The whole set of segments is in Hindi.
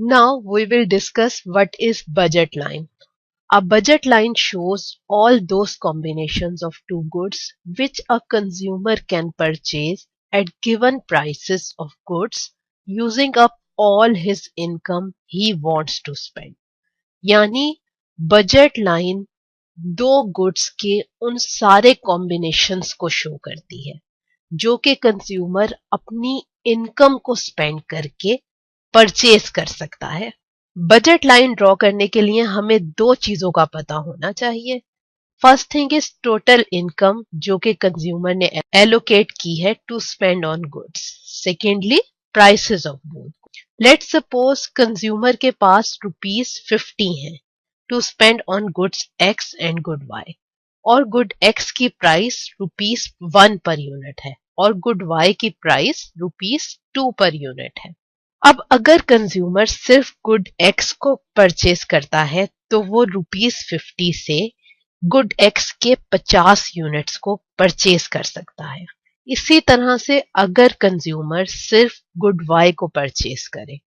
Now we will discuss what is budget line. A budget line shows all those combinations of two goods which a consumer can purchase at given prices of goods using up all his income he wants to spend. यानी बजट लाइन दो गुड्स के उन सारे कॉम्बिनेशंस को शो करती है जो कि कंज्यूमर अपनी इनकम को स्पेंड करके परचेज कर सकता है। बजट लाइन ड्रॉ करने के लिए हमें दो चीजों का पता होना चाहिए। First thing is total income जो कि कंज्यूमर ने एलोकेट की है to spend on goods. Secondly prices of both. Let's suppose consumer के पास ₹50 है to spend on goods X and good Y और गुड एक्स की प्राइस ₹1 पर यूनिट है और गुड वाई की प्राइस ₹2 पर यूनिट है। अब अगर कंज्यूमर सिर्फ गुड एक्स को परचेज करता है तो वो ₹50 से गुड एक्स के 50 यूनिट्स को परचेज कर सकता है। इसी तरह से अगर कंज्यूमर सिर्फ गुड वाई को परचेज करे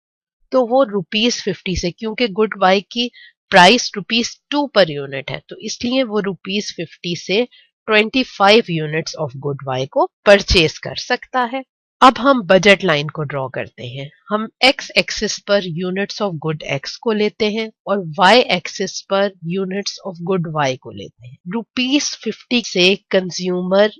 तो वो ₹50 से, क्योंकि गुड वाई की प्राइस ₹2 पर यूनिट है तो इसलिए वो ₹50 से 25 यूनिट्स ऑफ गुड वाई को परचेज कर सकता है। अब हम बजट लाइन को ड्रॉ करते हैं। हम एक्स एक्सिस पर यूनिट्स ऑफ गुड एक्स को लेते हैं और वाई एक्सिस पर यूनिट्स ऑफ गुड वाई को लेते हैं। ₹50 से कंज्यूमर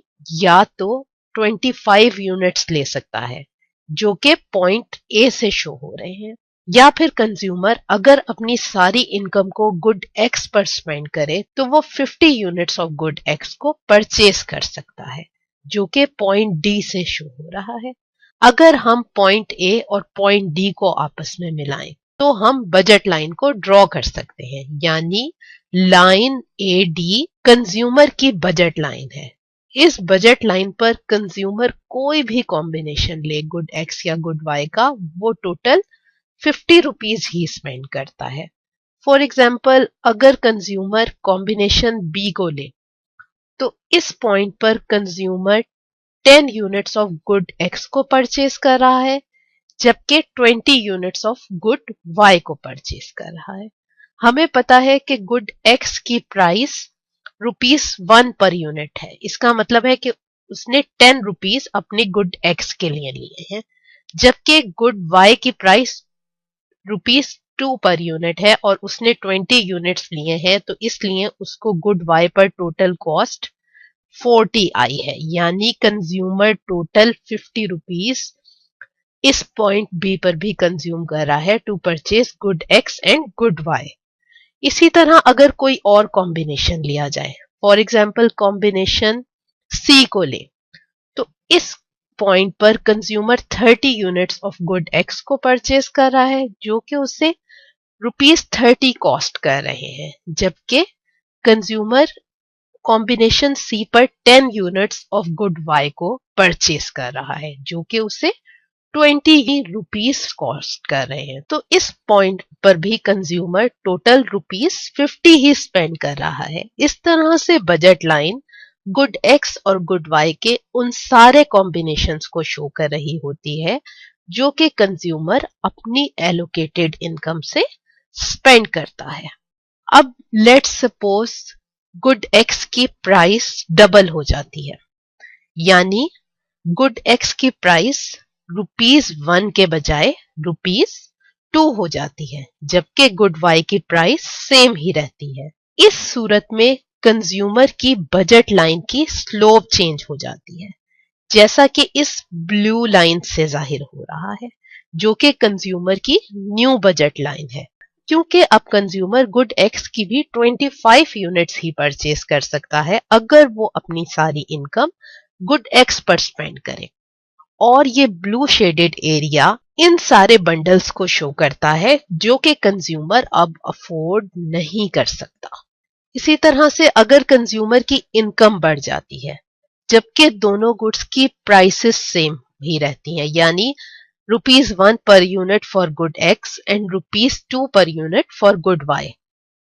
या तो 25 यूनिट्स ले सकता है जो कि पॉइंट ए से शो हो रहे हैं, या फिर कंज्यूमर अगर अपनी सारी इनकम को गुड एक्स पर स्पेंड करे तो वो 50 यूनिट्स ऑफ गुड एक्स को परचेज कर सकता है जो कि पॉइंट डी से शो हो रहा है। अगर हम पॉइंट ए और पॉइंट डी को आपस में मिलाएं तो हम बजट लाइन को ड्रॉ कर सकते हैं, यानी लाइन ए डी कंज्यूमर की बजट लाइन है। इस बजट लाइन पर कंज्यूमर कोई भी कॉम्बिनेशन ले गुड एक्स या गुड वाई का, वो टोटल ₹50 ही स्पेंड करता है। फॉर एग्जाम्पल अगर कंज्यूमर कॉम्बिनेशन बी को ले तो इस पॉइंट पर consumer 10 units of good X को परचेज कर रहा है जबकि 20 यूनिट्स ऑफ गुड वाई को परचेज कर रहा है। हमें पता है कि गुड एक्स की प्राइस ₹1 पर यूनिट है। इसका मतलब है कि उसने ₹10 अपने गुड एक्स के लिए लिए हैं, जबकि गुड वाई की प्राइस ₹2 पर यूनिट है और उसने 20 यूनिट्स लिए हैं, तो इसलिए उसको गुड वाई पर टोटल कॉस्ट 40 आई है, यानी कंज्यूमर टोटल ₹50 इस पॉइंट बी पर भी कंज्यूम कर रहा है to purchase good X and good Y. इसी तरह अगर कोई और कॉम्बिनेशन लिया जाए, फॉर एग्जाम्पल कॉम्बिनेशन सी को ले तो इस पॉइंट पर consumer 30 units of good X को परचेज कर रहा है जो कि उसे ₹30 कॉस्ट कर रहे हैं, जबकि कंज्यूमर कॉम्बिनेशन सी पर 10 यूनिट्स ऑफ गुड वाई को परचेज कर रहा है जो कि उसे ₹20 कॉस्ट कर रहे हैं। तो इस पॉइंट पर भी कंज्यूमर टोटल ₹50 ही स्पेंड कर रहा है। इस तरह से बजट लाइन गुड एक्स और गुड वाई के उन सारे कॉम्बिनेशंस को शो कर रही होती है जो कि कंज्यूमर अपनी एलोकेटेड इनकम से स्पेंड करता है। अब लेट्स सपोज गुड एक्स की प्राइस डबल हो जाती है, यानी गुड एक्स की प्राइस ₹1 के बजाय ₹2 हो जाती है, जबकि गुड वाई की प्राइस सेम ही रहती है। इस सूरत में कंज्यूमर की बजट लाइन की स्लोप चेंज हो जाती है, जैसा कि इस ब्लू लाइन से जाहिर हो रहा है जो कि कंज्यूमर की न्यू बजट लाइन है। क्योंकि अब कंज्यूमर गुड एक्स की भी 25 यूनिट्स ही परचेज कर सकता है अगर वो अपनी सारी इनकम गुड एक्स पर स्पेंड करे, और ये ब्लू शेडेड एरिया इन सारे बंडल्स को शो करता है जो कि कंज्यूमर अब अफोर्ड नहीं कर सकता। इसी तरह से अगर कंज्यूमर की इनकम बढ़ जाती है जबकि दोनों गुड्स की प्राइसेस सेम ही रहती हैं, यानी ₹1 per unit for good X and ₹2 per unit for good Y.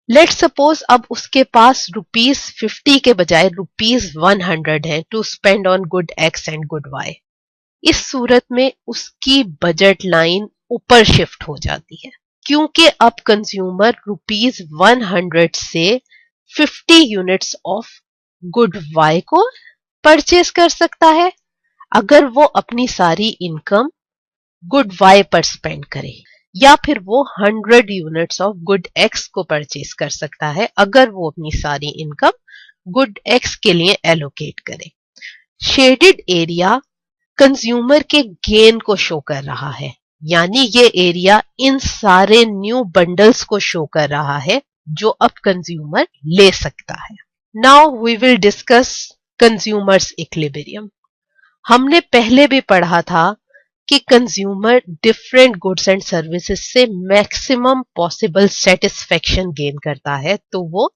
Let's suppose अब उसके पास ₹50 के बजाय ₹100 है to spend on good X and good Y. इस सूरत में उसकी बजट लाइन ऊपर शिफ्ट हो जाती है। क्योंकि अब कंज्यूमर ₹100 से 50 यूनिट्स ऑफ गुड वाई को परचेज कर सकता है अगर वो अपनी सारी इनकम गुड वाई पर स्पेंड करे, या फिर वो 100 यूनिट्स ऑफ गुड एक्स को परचेज कर सकता है अगर वो अपनी सारी इनकम गुड एक्स के लिए एलोकेट करे। शेडेड एरिया कंज्यूमर के गेन को शो कर रहा है, यानी ये एरिया इन सारे न्यू बंडल्स को शो कर रहा है जो अब कंज्यूमर ले सकता है। Now we will discuss consumer's equilibrium. हमने पहले भी पढ़ा था कि consumer different goods and services से मैक्सिमम पॉसिबल सेटिस्फेक्शन गेन करता है तो वो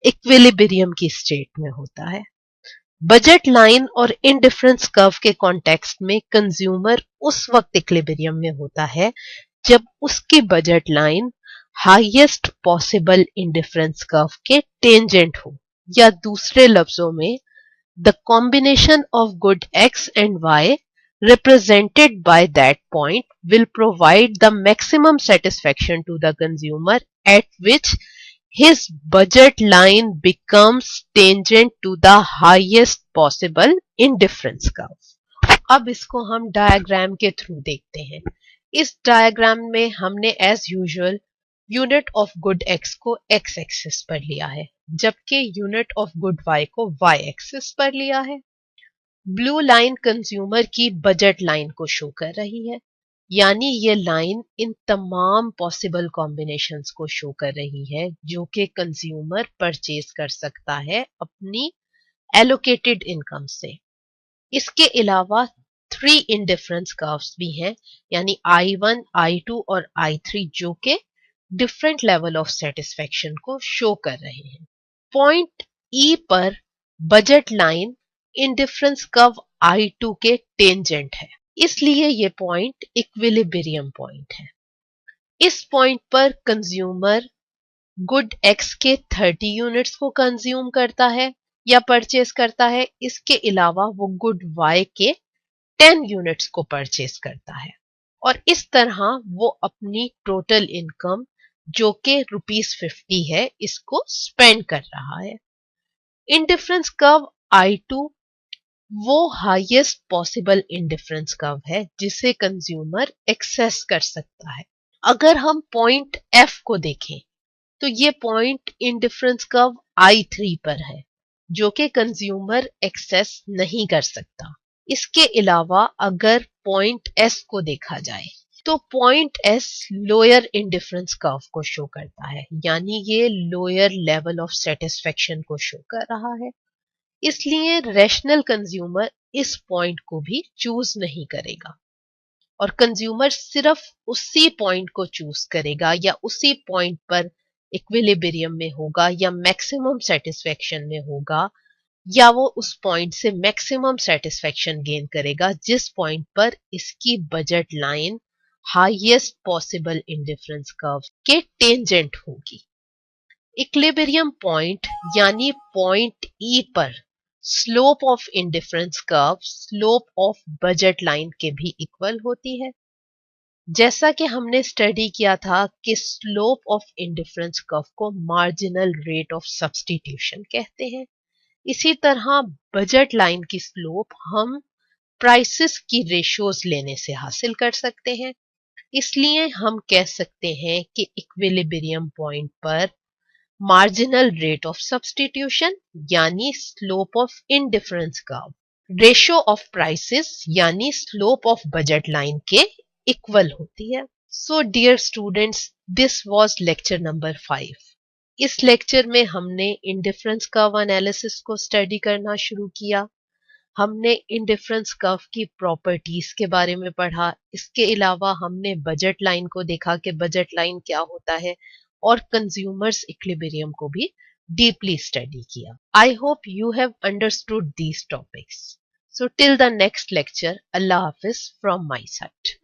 इक्विलिब्रियम की स्टेट में होता है। बजट लाइन और इंडिफरेंस कर्व के कॉन्टेक्स्ट में कंज्यूमर उस वक्त इक्विलिब्रियम में होता है जब उसकी budget line highest possible indifference curve के टेंजेंट हो, या दूसरे लफ्जों में the combination of good x and y represented by that point will provide the maximum satisfaction to the consumer at which his budget line becomes tangent to the highest possible indifference curve। अब इसको हम डायग्राम के थ्रू देखते हैं। इस डायग्राम में हमने as usual unit of good X को एक्स एक्सिस पर लिया है, जबकि यूनिट ऑफ गुड वाई को वाई एक्सिस पर लिया है। ब्लू लाइन कंज्यूमर की बजट लाइन को शो कर रही है, यानी ये लाइन इन तमाम पॉसिबल कॉम्बिनेशंस को शो कर रही है जो कि कंज्यूमर परचेज कर सकता है अपनी एलोकेटेड इनकम से। इसके अलावा 3 इंडिफरेंस कर्व्स भी हैं, यानी I1, I2 और I3, जो कि डिफरेंट लेवल ऑफ सेटिस्फेक्शन को शो कर रहे हैं। पॉइंट ई पर budget line indifference curve I2 के टेंजेंट है, इसलिए ये पॉइंट इक्विलिब्रियम पॉइंट है। इस पॉइंट पर कंज्यूमर गुड एक्स के 30 यूनिट्स को कंज्यूम करता है या परचेज करता है। इसके अलावा वो गुड वाई के 10 यूनिट्स को परचेज करता है और इस तरह वो अपनी टोटल इनकम जो कि ₹50 है इसको स्पेंड कर रहा है। इंडिफरेंस कर्व I2 वो हाईएस्ट पॉसिबल इंडिफरेंस कर्व है जिसे कंज्यूमर एक्सेस कर सकता है। अगर हम पॉइंट F को देखें तो ये पॉइंट इंडिफरेंस कर्व I3 पर है जो कि कंज्यूमर एक्सेस नहीं कर सकता। इसके अलावा अगर पॉइंट S को देखा जाए तो point S lower indifference curve को शो करता है, यानी ये लोअर लेवल ऑफ सेटिस्फेक्शन को शो कर रहा है। इसलिए रैशनल कंज्यूमर इस पॉइंट को भी चूज नहीं करेगा और कंज्यूमर सिर्फ उसी पॉइंट को चूज करेगा या उसी पॉइंट पर इक्विलिब्रियम में होगा या मैक्सिमम सेटिस्फेक्शन में होगा, या वो उस पॉइंट से मैक्सिमम सेटिस्फेक्शन गेन करेगा जिस पॉइंट पर इसकी budget line highest possible indifference curve के टेंजेंट होगी। इक्विलिब्रियम पॉइंट यानी पॉइंट ई पर slope of indifference curve slope of budget line के भी इक्वल होती है। जैसा कि हमने स्टडी किया था कि स्लोप ऑफ इंडिफरेंस कर्व को मार्जिनल रेट ऑफ सब्स्टिट्यूशन कहते हैं, इसी तरह बजट लाइन की स्लोप हम प्राइसेस की रेशियोज लेने से हासिल कर सकते हैं। इसलिए हम कह सकते हैं कि इक्विलिब्रियम पॉइंट पर मार्जिनल रेट ऑफ सब्स्टिट्यूशन यानी slope of indifference curve ratio of prices यानी स्लोप ऑफ बजट लाइन के इक्वल होती है। So dear students, this was lecture number 5। इस लेक्चर में हमने इंडिफरेंस कर्व एनालिसिस को स्टडी करना शुरू किया। हमने इंडिफरेंस कर्व की प्रॉपर्टीज के बारे में पढ़ा। इसके अलावा हमने बजट लाइन को देखा कि बजट लाइन क्या होता है और कंज्यूमर्स इक्विलिब्रियम को भी डीपली स्टडी किया। I hope you have understood these topics. So till the next lecture, Allah Hafiz from my side.